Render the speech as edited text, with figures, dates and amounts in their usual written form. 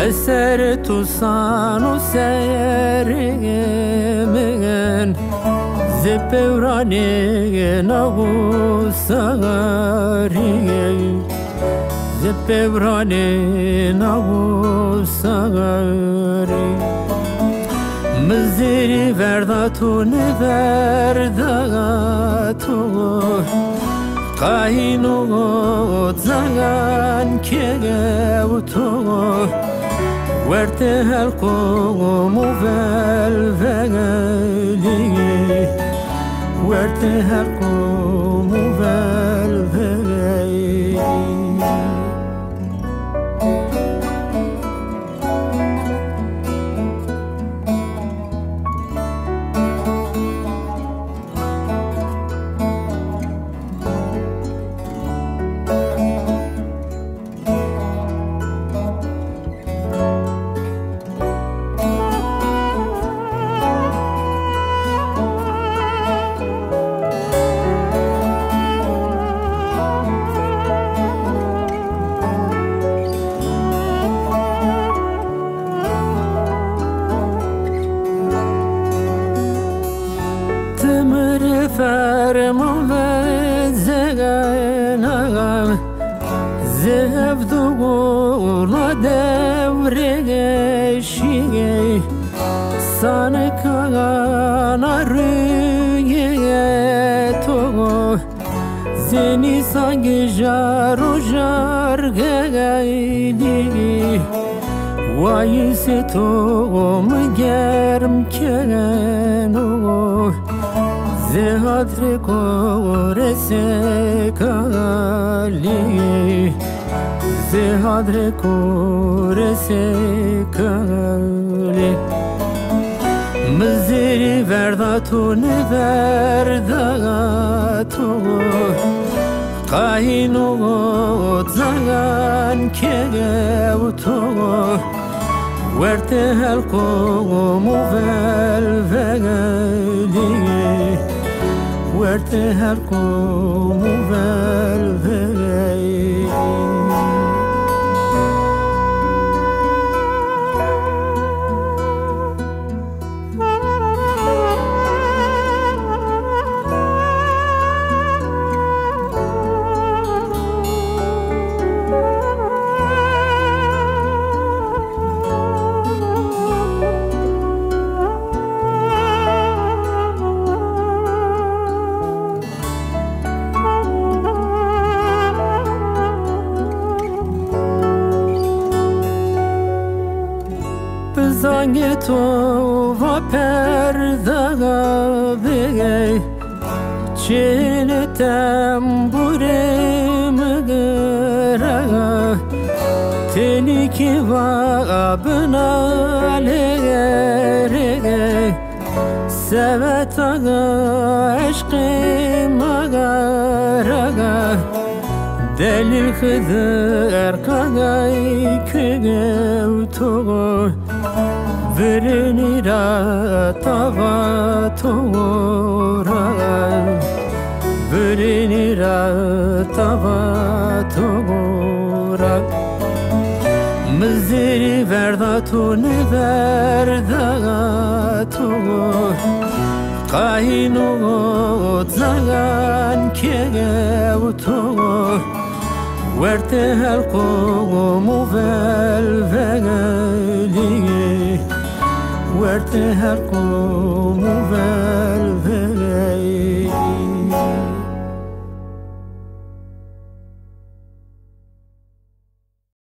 Eser tusanu sergen Zepevrane navusari Zepevrane navusari Mziri verdatune verdatu Kainu zagan kegevtu Verte halkomu velveli Verte halkomu velveli فرمان زگنم زفدوگولا دورگشی سانکانا روی تو زنی سنگ جارو جارگیدی وای ستو مگرم کنو زهادر کورس کالی زهادر کورس کالی مزری ورداتون ورداتو قاینو زنگان که تو ورته هلقومو ولولی ورته هلقومو ولولی زنگ تو و پرده بگی چین تنبورم گره تنی که و بناله سوت عشق مگره دلیل خدر کگای که تو Verini ra tava tora Verini ra tava tora Neri verdato ne verdato Kaino zagan keuto Verte halko muvel veli Verte halko muvel